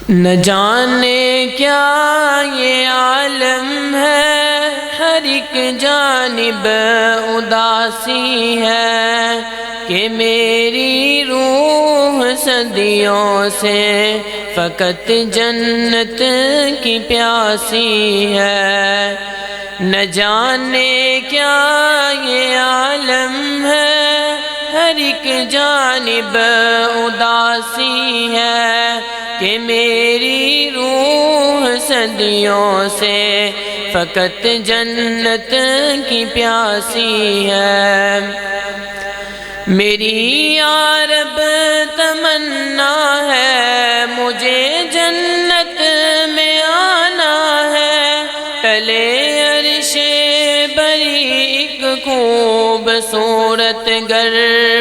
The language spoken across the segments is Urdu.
نہ جانے کیا یہ عالم ہے، ہر ایک جانب اداسی ہے کہ میری روح صدیوں سے فقط جنت کی پیاسی ہے۔ نہ جانے کیا یہ عالم ہے، ہر ایک جانب اداسی ہے کہ میری روح صدیوں سے فقط جنت کی پیاسی ہے۔ میری یا رب تمنا ہے، مجھے جنت میں آنا ہے، تلے عرش بری ایک خوبصورت گھر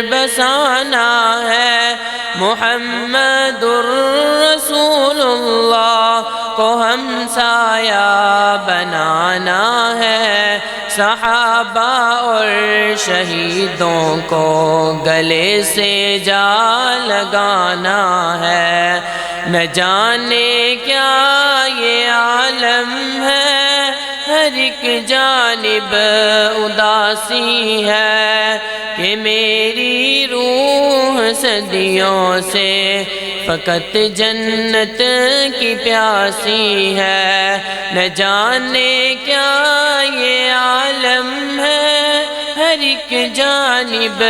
بسانا ہے۔ محمد الرسول اللہ کو ہمسایہ بنانا ہے، صحابہ اور شہیدوں کو گلے سے جا لگانا ہے۔ نہ جانے کیا یہ عالم ہے، ہر ایک جانب اداسی ہے کہ میری روح صدیوں سے فقط جنت کی پیاسی ہے۔ نہ جانے کیا یہ عالم ہے، ہر ایک جانب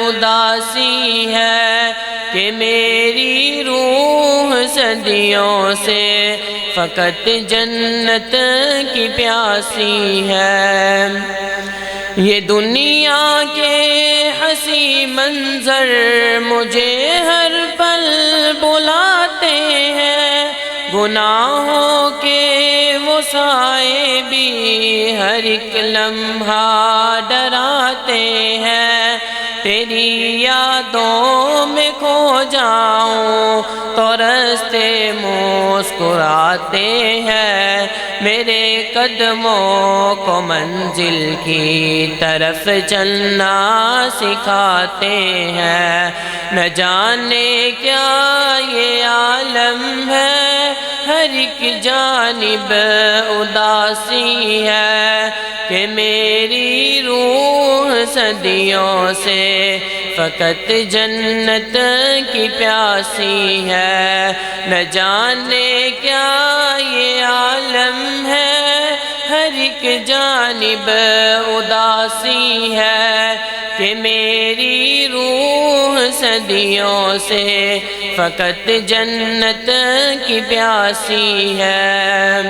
اداسی ہے کہ میری روح صدیوں سے فقط جنت کی پیاسی ہے۔ یہ دنیا کے حسین منظر مجھے ہر پل بلاتے ہیں، گناہوں کے وہ سائے بھی ہر ایک لمحہ ڈراتے ہیں۔ تیری یادوں میں کھو جاؤں تو راستے مسکراتے ہیں، میرے قدموں کو منزل کی طرف چلنا سکھاتے ہیں۔ نہ جانے کیا یہ عالم ہے، ہر ایک جانب اداسی ہے کہ میری روح صدیوں سے فقط جنت کی پیاسی ہے۔ نہ جانے کیا یہ عالم ہے، ہر ایک جانب اداسی ہے کہ میری روح صدیوں سے فقط جنت کی پیاسی ہے۔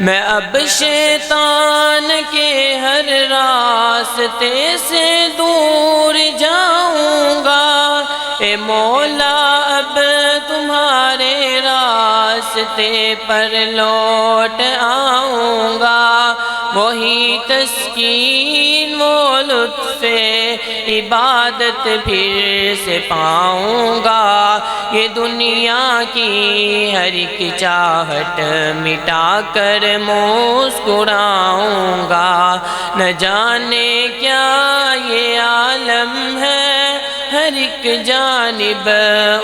میں اب شیطان کے ہر راستے سے دور جاؤں گا، اے مولا اب تمہارے راستے پر لوٹ آؤں گا۔ وہی تسکین وہ لطف عبادت پھر سے پاؤں گا، یہ دنیا کی ہر ایک چاہت مٹا کر مسکراؤں گا۔ نہ جانے کیا یہ عالم ہے، ہر ایک جانب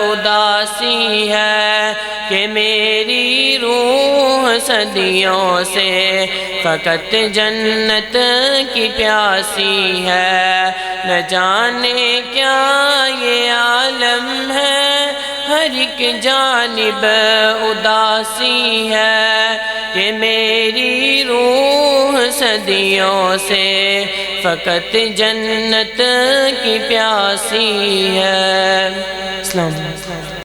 اداسی ہے کہ میری روح صدیوں سے فقط جنت کی پیاسی ہے۔ نہ جانے کیا یہ عالم ہے، ہر ایک جانب اداسی ہے کہ میری روح صدیوں سے فقط جنت کی پیاسی ہے۔ السلام علیکم۔